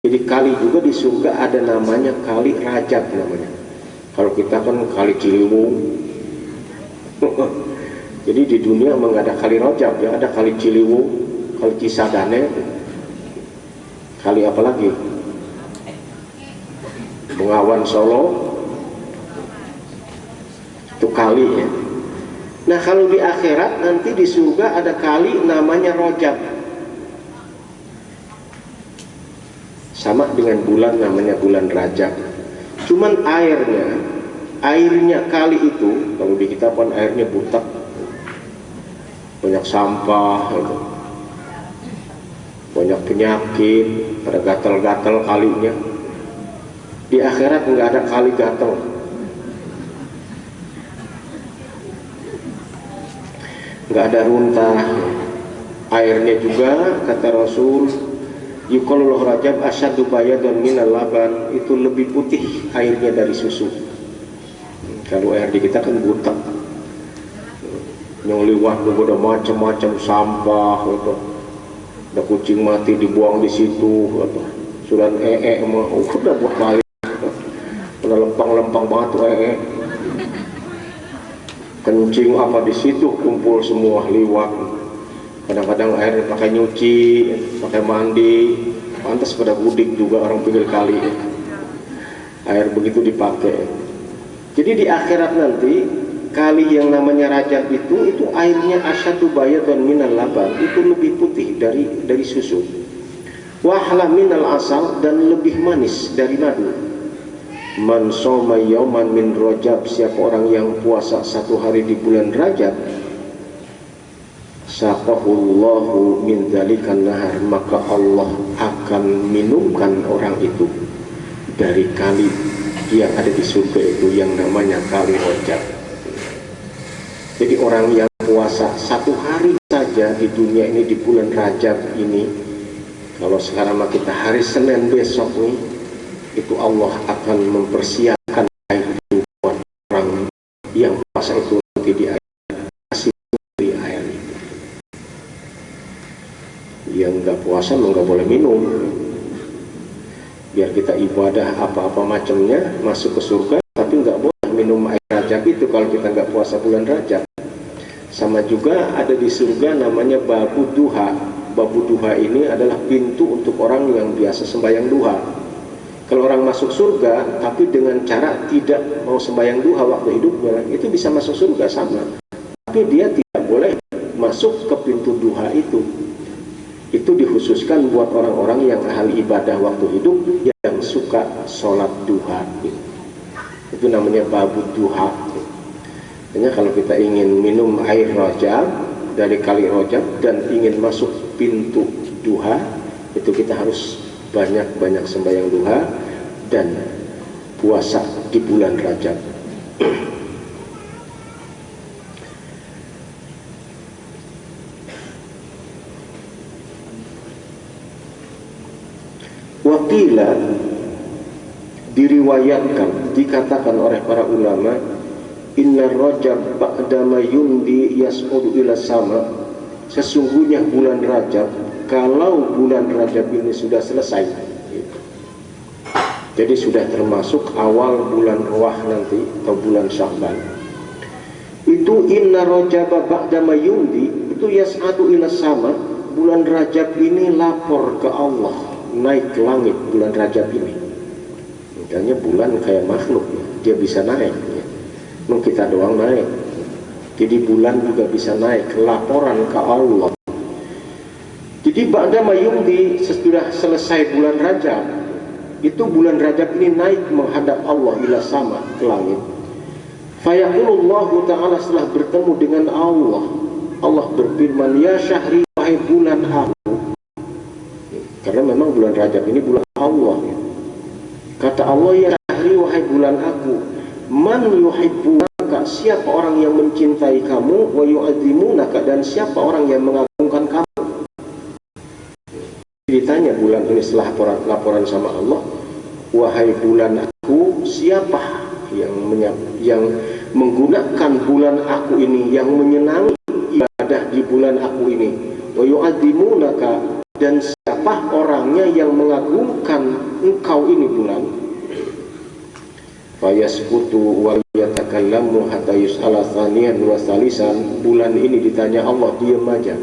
Jadi kali juga di surga ada namanya kali Rajab namanya. Kalau kita kan kali Ciliwung. Jadi di dunia memang ada kali Rajab ya, ada kali Ciliwung, kali Cisadane, kali apa lagi? Bengawan Solo, itu kali ya. Nah kalau di akhirat nanti di surga ada kali namanya Rajab, sama dengan bulan namanya bulan Rajab. Cuman airnya kali itu, kalau di kita kan airnya butak, banyak sampah gitu, banyak penyakit, ada gatal-gatal kalinya. Di akhirat nggak ada kali gatal. Nggak ada runtah. Airnya juga kata Rasul, yuqalul Rajab asyaddu bayadan minal laban, itu lebih putih airnya dari susu. Kalau air di kita kan butak, yang liwat juga ada macam-macam sampah gitu. Ada kucing mati dibuang di situ gitu. Sudah udah buat balik, udah lempang-lempang banget tuh kencing apa di situ kumpul semua liwat. Kadang-kadang air pakai nyuci, pakai mandi, pantas pada budik juga orang pinggir kali. Air begitu dipakai. Jadi di akhirat nanti kali yang namanya Rajab itu airnya asyadu bayadan minal laban, itu lebih putih dari susu. Wahla minal asal, dan lebih manis dari madu. Man soma yauman min Rajab, siapa orang yang puasa satu hari di bulan Rajab, saqahullahu min dzalikan nahar, maka Allah akan minumkan orang itu dari kali yang ada di surga itu yang namanya kali Rajab. Jadi orang yang puasa satu hari saja di dunia ini di bulan Rajab ini, kalau sekarang kita hari Senin besok nih, itu Allah akan mempersiapkan air itu buat orang yang puasa itu nanti di air, kasih di air itu. Yang nggak puasa nggak boleh minum, biar kita ibadah apa-apa macamnya masuk ke surga, tapi nggak boleh minum air Rajab itu kalau kita nggak puasa bulan Rajab. Sama juga ada di surga namanya babu duha. Babu duha ini adalah pintu untuk orang yang biasa sembahyang duha. Kalau orang masuk surga tapi dengan cara tidak mau sembahyang duha waktu hidupnya, itu bisa masuk surga sama, tapi dia tidak boleh masuk ke pintu duha itu. Itu dikhususkan buat orang-orang yang ahli ibadah waktu hidup, yang suka sholat duha. Itu namanya babu duha. Hanya kalau kita ingin minum air Rajab dari kali Rajab dan ingin masuk pintu duha, itu kita harus banyak-banyak sembahyang duha dan puasa di bulan Rajab. Wakila, diriwayatkan, dikatakan oleh para ulama, inna Rajab ba'dama yumdi yas'udu ila sama, sesungguhnya bulan Rajab, kalau bulan Rajab ini sudah selesai, jadi sudah termasuk awal bulan Rawah nanti atau bulan Sya'ban, itu inna Rajab ba'dama yumdi, itu yas'adu ila sama, bulan Rajab ini lapor ke Allah, naik ke langit bulan Rajab ini. Makanya bulan kayak makhluk ya, dia bisa naik ya. Kita doang naik, jadi bulan juga bisa naik laporan ke Allah. Jadi ba'da mayumdi, sesudah selesai bulan Rajab, itu bulan Rajab ini naik menghadap Allah ila sama, ke langit. Fayaqulullahu ta'ala, setelah bertemu dengan Allah, Allah berfirman, ya syahri, wahai bulan aku. Karena memang bulan Rajab ini bulan Allah ya. Kata Allah, ya syahri, wahai bulan aku, man yuhibbunaka, siapa orang yang mencintai kamu, wa yu'adzimunaka, dan siapa orang yang mengagungkan kamu. Ditanya bulan ini setelah laporan sama Allah, wahai bulan aku, siapa yang menggunakan bulan aku ini, yang menyenangi ibadah di bulan aku ini, wa yu'adzimunaka, dan siapa orangnya siapanya yang mengagungkan engkau ini bulan? Fayaskutu wa yatakallamu hatta yus'ala thaniyan wa salisan. Bulan ini ditanya Allah, diam aja.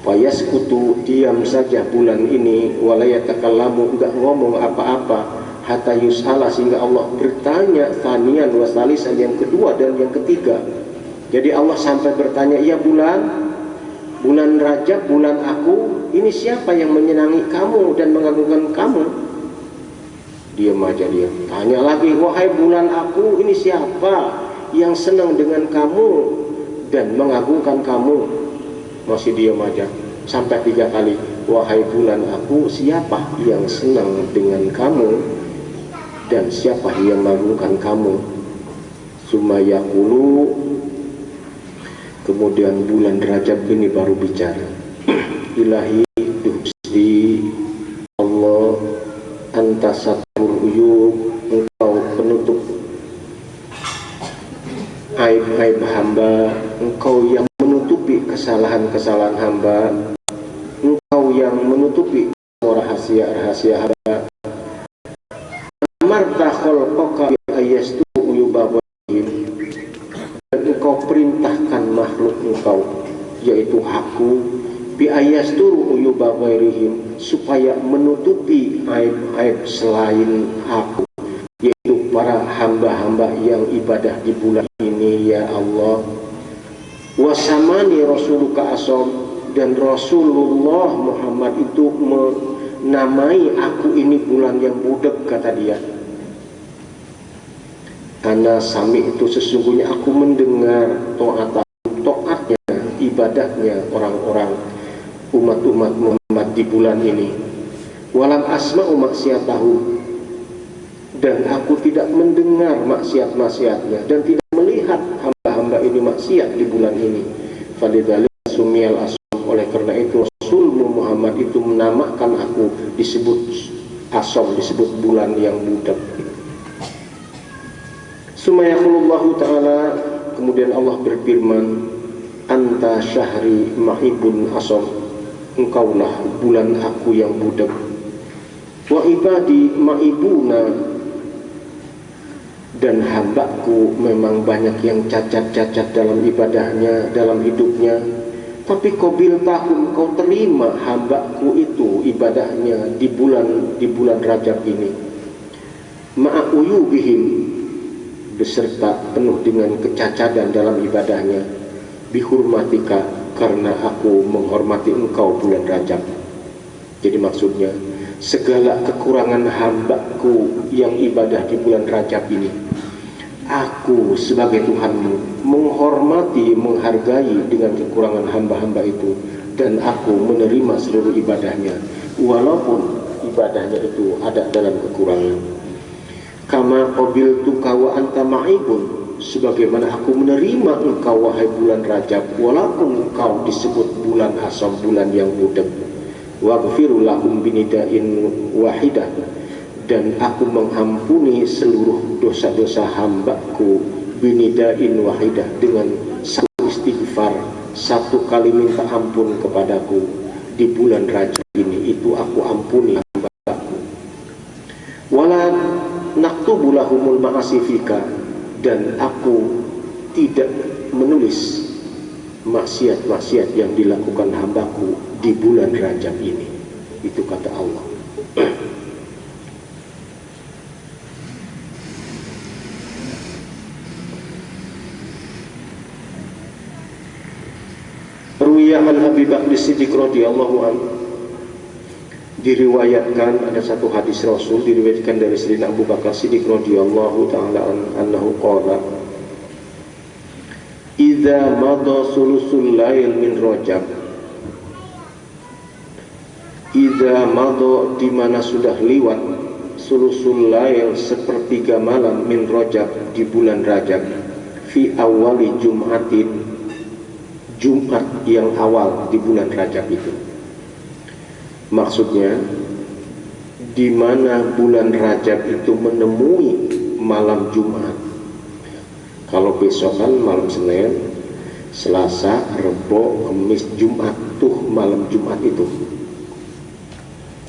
Fayaskutu, diam saja bulan ini, wa la yatakallamu, enggak ngomong apa-apa, hatta yus'ala, sehingga Allah bertanya thaniyan wa salisan, yang kedua dan yang ketiga. Jadi Allah sampai bertanya, ya bulan Rajab, bulan aku, ini siapa yang menyenangi kamu dan mengagungkan kamu? Diam aja dia. Tanya lagi, wahai bulan aku, ini siapa yang senang dengan kamu dan mengagungkan kamu? Masih diam aja. Sampai 3 kali, wahai bulan aku, siapa yang senang dengan kamu dan siapa yang mengagungkan kamu? Sumayakulu, kemudian bulan Rajab ini baru bicara. Ilahi, Gusti Allah, anta satur uyub, engkau penutup aib-aib hamba, engkau yang menutupi kesalahan-kesalahan hamba, engkau yang menutupi rahasia-rahasia hamba. Amarta khalqaka bi ayastu uyubahum, dan engkau perintahkan makhluk engkau, yaitu aku, bi ayasturu uyuba ghairihim, supaya menutupi aib-aib selain aku, yaitu para hamba-hamba yang ibadah di bulan ini, ya Allah. Wasamani rasuluka asom, dan Rasulullah Muhammad itu menamai aku ini bulan yang budak, kata dia. Karena sami itu sesungguhnya aku mendengar to'atnya, ibadahnya orang-orang umat-umat Muhammad di bulan ini. Walam asma'u maksiatahu, dan aku tidak mendengar maksiat-maksiatnya dan tidak melihat hamba-hamba ini maksiat di bulan ini. Falidzalika sumiyal asom, oleh karena itu Rasulullah Muhammad itu menamakan aku disebut asom, disebut bulan yang budak. Sumayaqulullahu ta'ala, kemudian Allah berfirman, anta syahri ma'ibun asom, engkaulah bulan aku yang budak. Wa ibadi ma'ibuna, dan hambaku memang banyak yang cacat-cacat dalam ibadahnya, dalam hidupnya, tapi qabil tahun, kau terima hambaku itu ibadahnya di bulan Rajab ini. Ma'uyubihim, beserta penuh dengan kecacatan dalam ibadahnya. Bihurmatika, karena aku menghormati engkau bulan Rajab. Jadi maksudnya segala kekurangan hambaku yang ibadah di bulan Rajab ini, aku sebagai Tuhanmu menghormati, menghargai dengan kekurangan hamba-hamba itu, dan aku menerima seluruh ibadahnya walaupun ibadahnya itu ada dalam kekurangan. Kama qabiltuka wa anta ma'ibun, sebagaimana aku menerima engkau wahai bulan Rajab walaupun engkau disebut bulan asam, bulan yang budak. Waghfiru lahum binida'in wahidah, dan aku mengampuni seluruh dosa-dosa hambaku binida'in wahidah, dengan satu istighfar, satu kali minta ampun kepadaku di bulan Rajab ini, itu aku ampuni hambaku. Wala naktubu lahumul ma'asifika, dan aku tidak menulis maksiat-maksiat yang dilakukan hambaku di bulan Rajab ini. Itu kata Allah. Ruwiya an Abi Bakr Siddiq radhiyallahu anhu, diriwayatkan ada satu hadis Rasul diriwayatkan dari Sayyidina Abu Bakar Siddiq radhiyallahu taala anhu qala, idza madha sulusul lail min Rajab, idza madha, di mana sudah liwat, sulusul lail, sepertiga malam, min Rajab, di bulan Rajab, fi awali Jum'atin, Jumat yang awal di bulan Rajab itu. Maksudnya di mana bulan Rajab itu menemui malam Jumat. Kalau besok kan malam Senin, Selasa, Rebo, Kamis, Jumat, tuh malam Jumat itu.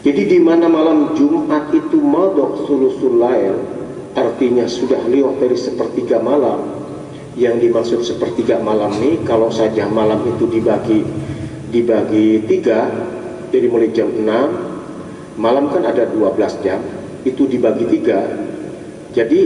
Jadi di mana malam Jumat itu madok sulusul lail, artinya sudah lewat dari sepertiga malam. Yang dimaksud sepertiga malam ini, kalau saja malam itu dibagi tiga, jadi mulai jam 6, malam kan ada 12 jam, itu dibagi tiga, jadi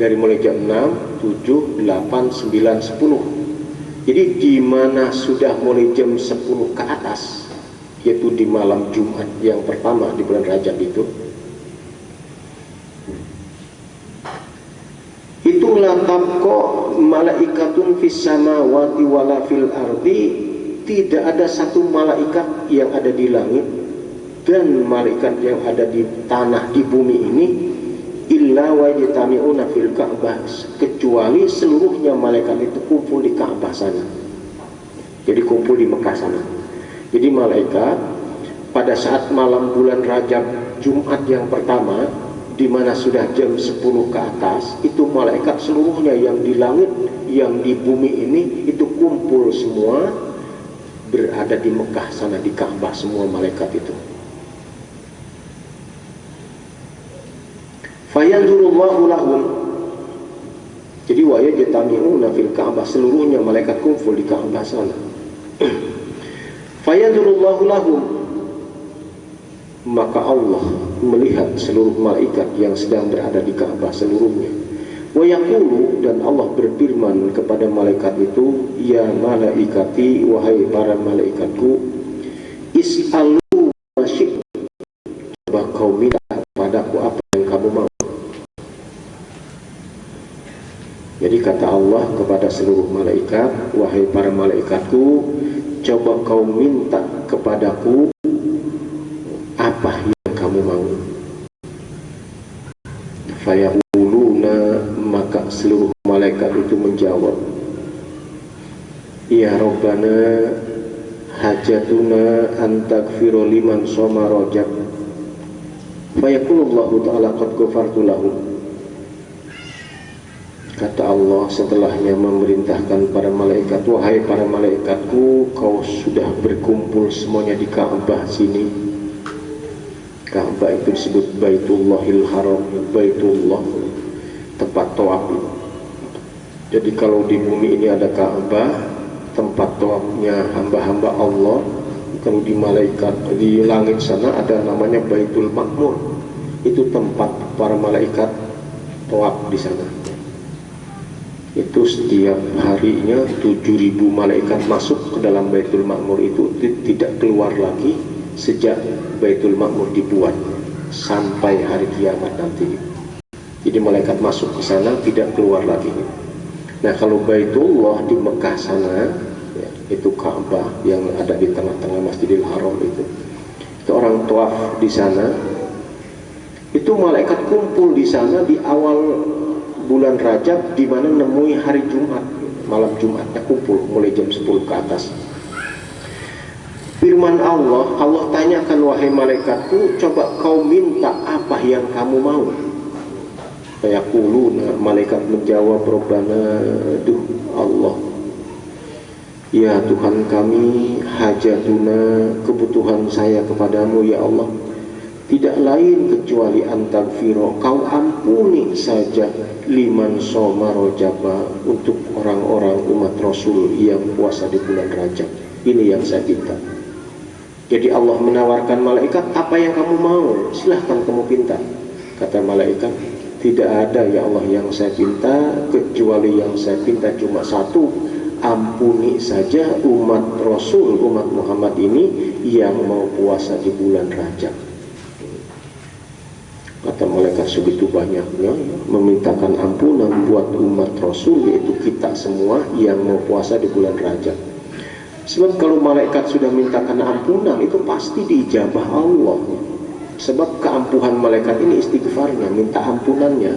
dari mulai jam 6, 7, 8, 9, 10. Jadi di mana sudah mulai jam 10 ke atas, yaitu di malam Jumat yang pertama di bulan Rajab itu tabqa malaikatun fis samawati wala fil ardi, tidak ada satu malaikat yang ada di langit dan malaikat yang ada di tanah, di bumi ini, illa wajtami'una fil Ka'bah, kecuali seluruhnya malaikat itu kumpul di Ka'bah sana. Jadi kumpul di Mekah sana. Jadi malaikat pada saat malam bulan Rajab Jumat yang pertama, di mana sudah jam 10 ke atas, itu malaikat seluruhnya yang di langit, yang di bumi ini, itu kumpul semua berada di Mekah sana, di Ka'bah semua malaikat itu. Fayanzurullahu lahum, jadi wa yajtami'una fil Ka'bah, seluruhnya malaikat kumpul di Ka'bah sana. Fayanzurullahu lahum, maka Allah melihat seluruh malaikat yang sedang berada di Ka'bah seluruhnya. Wa yaqulu, dan Allah berfirman kepada malaikat itu, ya malaikati, wahai para malaikatku, is'alu ma syi'tum, coba kau minta padaku apa yang kamu mau. Jadi kata Allah kepada seluruh malaikat, wahai para malaikatku, coba kau minta kepadaku apa yang kamu mau. Fayaquluna, maka seluruh malaikat itu menjawab, ya Rabbana hajatuna antakfiro liman soma rajab. Fayaqulullahu ta'ala qad ghafartu lahu. Kata Allah setelahnya memerintahkan para malaikat, wahai para malaikatku, kau sudah berkumpul semuanya di Ka'bah sini. Ka'bah itu disebut Baitullahil Haram, Baitullah, tempat tawaf. Jadi kalau di bumi ini ada Ka'bah, tempat tawafnya hamba-hamba Allah. Kalau di malaikat, di langit sana ada namanya Baitul Ma'mur, itu tempat para malaikat tawaf di sana. Itu setiap harinya 7.000 malaikat masuk ke dalam Baitul Ma'mur, itu tidak keluar lagi sejak Baitul Ma'mur dibuat sampai hari kiamat nanti. Jadi malaikat masuk ke sana tidak keluar lagi. Nah kalau Baitullah di Mekah sana, ya, itu Ka'bah yang ada di tengah-tengah Masjidil Haram itu orang tawaf di sana, itu malaikat kumpul di sana di awal bulan Rajab, di mana nemui hari Jumat, malam Jumatnya kumpul mulai jam 10 ke atas. Firman Allah, Allah tanyakan, wahai malaikatku, coba kau minta apa yang kamu mau. Fayaquluna, malaikat menjawab, Rabbana, duh Allah, ya Tuhan kami, hajatuna, kebutuhan saya kepadamu ya Allah, tidak lain kecuali antagfiro, kau ampuni saja liman soma rojaba, untuk orang-orang umat Rasul yang puasa di bulan Rajab. Ini yang saya minta. Jadi Allah menawarkan malaikat, apa yang kamu mau, silahkan kamu pinta. Kata malaikat, tidak ada ya Allah yang saya pinta, kecuali yang saya pinta cuma satu, ampuni saja umat Rasul, umat Muhammad ini yang mau puasa di bulan Rajab. Kata malaikat, segitu banyaknya memintakan ampunan buat umat Rasul, yaitu kita semua yang mau puasa di bulan Rajab. Sebab kalau malaikat sudah mintakan ampunan, itu pasti diijabah Allah. Sebab keampuhan malaikat ini istighfarnya, minta ampunannya.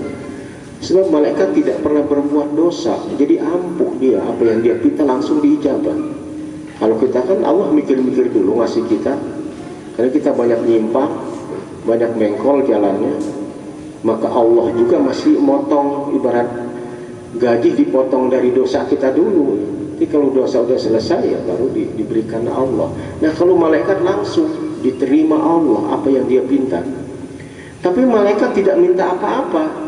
Sebab malaikat tidak pernah berbuat dosa, jadi ampuh dia, apa yang dia minta langsung diijabah. Kalau kita kan Allah mikir-mikir dulu ngasih kita, karena kita banyak nyimpang, banyak mengkol jalannya, maka Allah juga masih motong, ibarat gaji dipotong dari dosa kita dulu. Jadi kalau dosa udah selesai ya baru diberikan Allah. Nah kalau malaikat langsung diterima Allah apa yang dia minta. Tapi malaikat tidak minta apa-apa.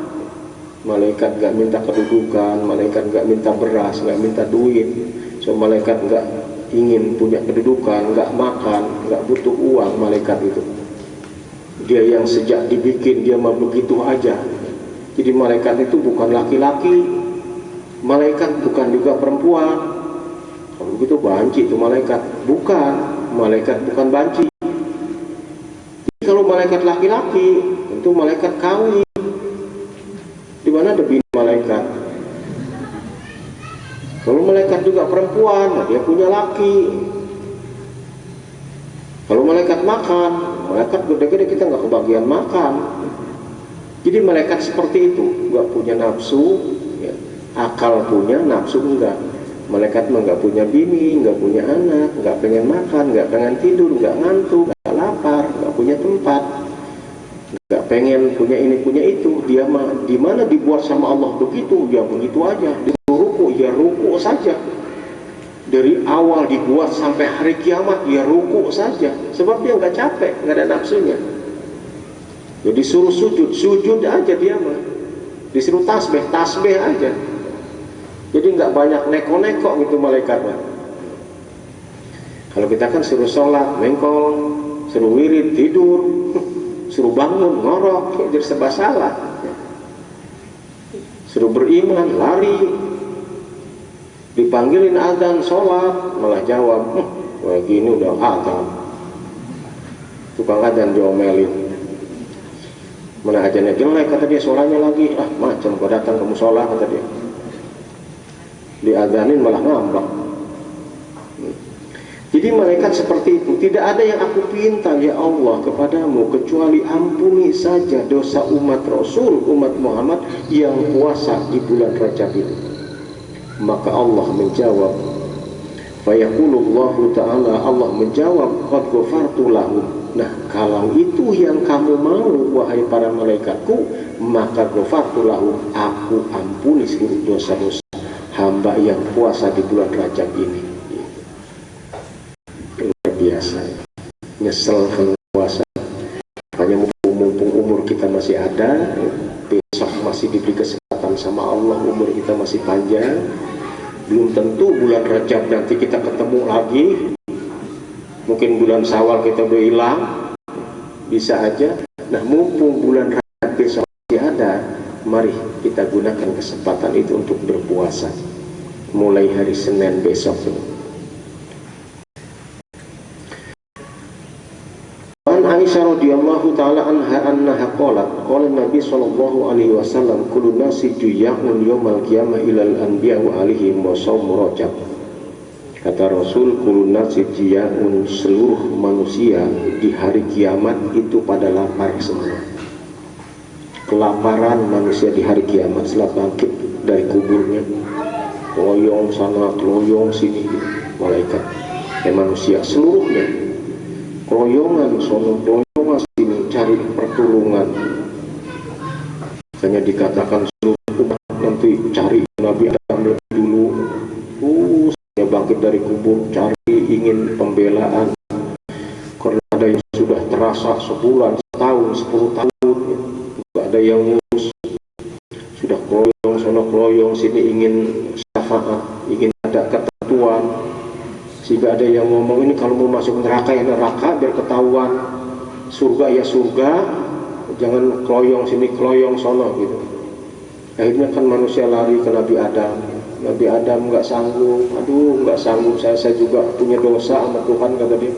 Malaikat gak minta kedudukan, malaikat gak minta beras, gak minta duit. So malaikat gak ingin punya kedudukan, gak makan, gak butuh uang. Malaikat itu dia yang sejak dibikin dia mau begitu aja. Jadi malaikat itu bukan laki-laki, malaikat bukan juga perempuan. Kalau begitu banci itu malaikat. Bukan, malaikat bukan banci. Jadi kalau malaikat laki-laki itu malaikat kawin. Di mana ada bini malaikat? Kalau malaikat juga perempuan, nah dia punya laki. Kalau malaikat makan, malaikat gede-gede kita nggak kebagian makan. Jadi malaikat seperti itu, nggak punya nafsu, ya. Akal punya, nafsu enggak. Malaikat mah nggak punya bini, nggak punya anak, nggak pengen makan, nggak pengen tidur, nggak ngantuk, nggak lapar, nggak punya tempat. Gak pengen punya ini punya itu. Dia mah dimana dibuat sama Allah begitu, dia begitu aja. Disuruh ruku, ya ruku saja. Dari awal dibuat sampai hari kiamat, dia ruku saja. Sebab dia nggak capek, nggak ada nafsunya. Jadi suruh sujud, sujud aja dia mah. Disuruh tasbih, tasbih aja. Jadi nggak banyak neko-neko gitu malaikat mah. Kalau kita kan suruh sholat, mengkol, suruh wirid, tidur, suruh bangun, ngorok, jadi serba salah. Suruh beriman, lari. Dipanggilin azan, sholat, malah jawab, wah gini udah azan. Tukang azan diomelin. Mana azannya jelek, kata dia, sholatnya lagi. Ah macam kau datang kamu sholat, kata dia. Diazanin malah ngambek. Jadi malaikat seperti itu. Tidak ada yang aku pinta ya Allah kepadamu kecuali ampuni saja dosa umat Rasul, umat Muhammad yang puasa di bulan Rajab itu. Maka Allah menjawab, fayaqulullahu ta'ala, Allah menjawab, qad ghafartu lahum. Nah kalau itu yang kamu mau wahai para malaikatku, maka ghafartu lahum, aku ampuni seluruh dosa-dosa hamba yang puasa di bulan Rajab ini. Biasa nyesel kalau puasa, hanya mumpung umur kita masih ada, besok masih diberi kesempatan sama Allah, umur kita masih panjang, belum tentu bulan Rajab nanti kita ketemu lagi, mungkin bulan Syawal kita udah hilang, bisa aja. Nah mumpung bulan Rajab besok masih ada, mari kita gunakan kesempatan itu untuk berpuasa mulai hari Senin besok. Aisyah radhiyallahu taala anha qalat qala Nabi sallallahu alaihi wasallam kullu nasi ya'un yaumal qiyamah ilal anbiya wa alaihim wa shaum Rajab. Kata Rasul, kullu nasi ya'un, seluruh manusia di hari kiamat itu pada lapar semua. Kelaparan manusia di hari kiamat setelah bangkit dari kuburnya, loyong sana loyong sini, malaikat manusia seluruhnya keroyongan, sono keroyongan sini cari pertolongan. Hanya dikatakan seluruh umat nanti cari Nabi Adam lebih dulu. Saya bangkit dari kubur cari ingin pembelaan. Karena ada yang sudah terasa sebulan, setahun, 10 tahun, juga ada yang ngurus. Sudah keroyong, sono keroyong sini ingin syafaat, ingin ada ketentuan. Sehingga ada yang ngomong ini kalau mau masuk neraka ya neraka biar ketahuan, surga ya surga, jangan keloyong sini keloyong sono gitu. Akhirnya kan manusia lari ke Nabi Adam. Nabi Adam nggak sanggup, aduh nggak sanggup, saya juga punya dosa sama Tuhan, kata dia.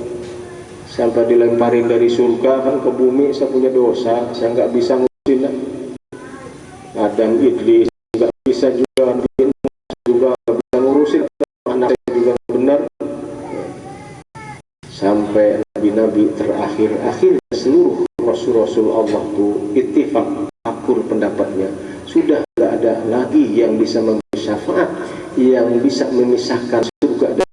Sampai dilemparin dari surga kan ke bumi, saya punya dosa, saya nggak bisa ngurusin. Adam Idris nggak bisa juga, nggak bisa ngurusin anak saya juga benar. Sampai nabi-nabi terakhir, akhirnya seluruh rasul-rasul Allah itu ittifaq, akur pendapatnya, sudah tidak ada lagi yang bisa memberi syafaat, yang bisa memisahkan